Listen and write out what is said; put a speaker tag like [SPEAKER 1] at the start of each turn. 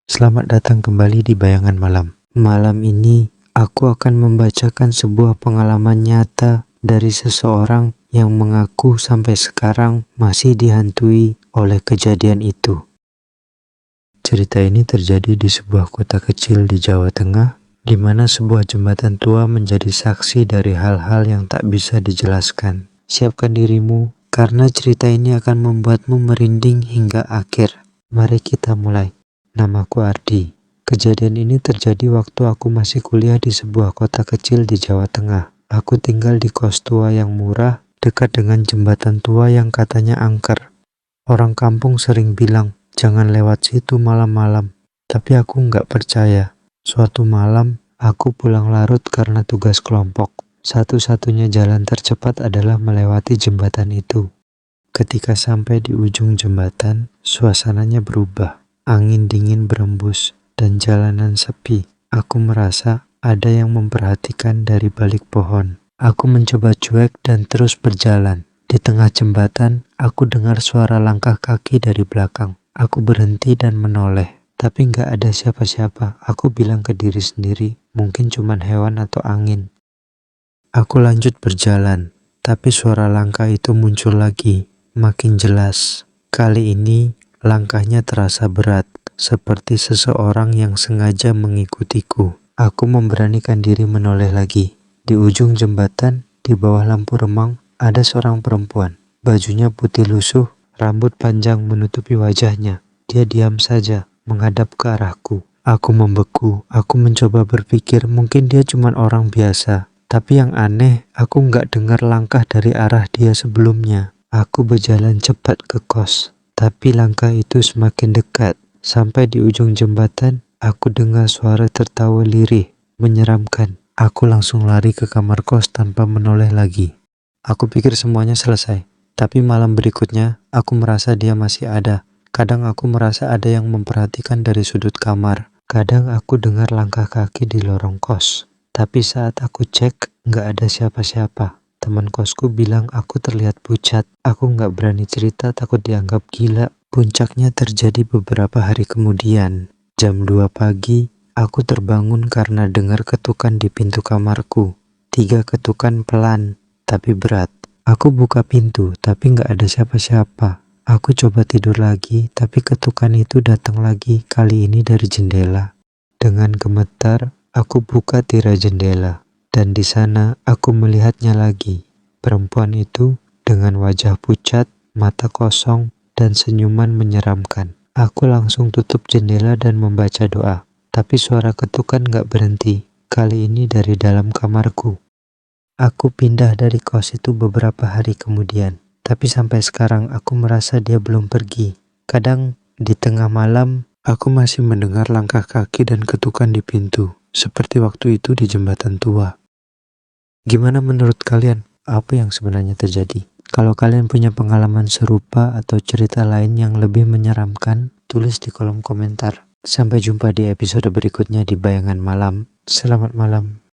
[SPEAKER 1] Selamat datang kembali di Bayangan Malam. Malam ini, aku akan membacakan sebuah pengalaman nyata dari seseorang yang mengaku sampai sekarang masih dihantui oleh kejadian itu. Cerita ini terjadi di sebuah kota kecil di Jawa Tengah, di mana sebuah jembatan tua menjadi saksi dari hal-hal yang tak bisa dijelaskan. Siapkan dirimu, karena cerita ini akan membuatmu merinding hingga akhir. Mari kita mulai. Namaku Ardi. Kejadian ini terjadi waktu aku masih kuliah di sebuah kota kecil di Jawa Tengah. Aku tinggal di kos tua yang murah, dekat dengan jembatan tua yang katanya angker. Orang kampung sering bilang, jangan lewat situ malam-malam. Tapi aku nggak percaya. Suatu malam, aku pulang larut karena tugas kelompok. Satu-satunya jalan tercepat adalah melewati jembatan itu. Ketika sampai di ujung jembatan, suasananya berubah. Angin dingin berembus dan jalanan sepi. Aku merasa ada yang memperhatikan dari balik pohon. Aku mencoba cuek dan terus berjalan. Di tengah jembatan, aku dengar suara langkah kaki dari belakang. Aku berhenti dan menoleh, tapi nggak ada siapa-siapa. Aku bilang ke diri sendiri, mungkin cuman hewan atau angin. Aku lanjut berjalan, tapi suara langkah itu muncul lagi, makin jelas. Kali ini, langkahnya terasa berat, seperti seseorang yang sengaja mengikutiku. Aku memberanikan diri menoleh lagi. Di ujung jembatan, di bawah lampu remang, ada seorang perempuan. Bajunya putih lusuh, rambut panjang menutupi wajahnya. Dia diam saja, menghadap ke arahku. Aku membeku, aku mencoba berpikir mungkin dia cuma orang biasa. Tapi yang aneh, aku nggak dengar langkah dari arah dia sebelumnya. Aku berjalan cepat ke kos. Tapi langkah itu semakin dekat. Sampai di ujung jembatan, aku dengar suara tertawa lirih, menyeramkan. Aku langsung lari ke kamar kos tanpa menoleh lagi. Aku pikir semuanya selesai. Tapi malam berikutnya, aku merasa dia masih ada. Kadang aku merasa ada yang memperhatikan dari sudut kamar. Kadang aku dengar langkah kaki di lorong kos. Tapi saat aku cek, nggak ada siapa-siapa. Teman kosku bilang aku terlihat pucat. Aku nggak berani cerita, takut dianggap gila. Puncaknya terjadi beberapa hari kemudian. Jam 2 pagi, aku terbangun karena dengar ketukan di pintu kamarku. 3 ketukan pelan, tapi berat. Aku buka pintu, tapi nggak ada siapa-siapa. Aku coba tidur lagi, tapi ketukan itu datang lagi, kali ini dari jendela. Dengan gemetar, aku buka tirai jendela. Dan di sana aku melihatnya lagi. Perempuan itu dengan wajah pucat, mata kosong, dan senyuman menyeramkan. Aku langsung tutup jendela dan membaca doa. Tapi suara ketukan gak berhenti. Kali ini dari dalam kamarku. Aku pindah dari kos itu beberapa hari kemudian. Tapi sampai sekarang aku merasa dia belum pergi. Kadang di tengah malam, aku masih mendengar langkah kaki dan ketukan di pintu. Seperti waktu itu di jembatan tua. Gimana menurut kalian? Apa yang sebenarnya terjadi? Kalau kalian punya pengalaman serupa atau cerita lain yang lebih menyeramkan, tulis di kolom komentar. Sampai jumpa di episode berikutnya di Bayangan Malam. Selamat malam.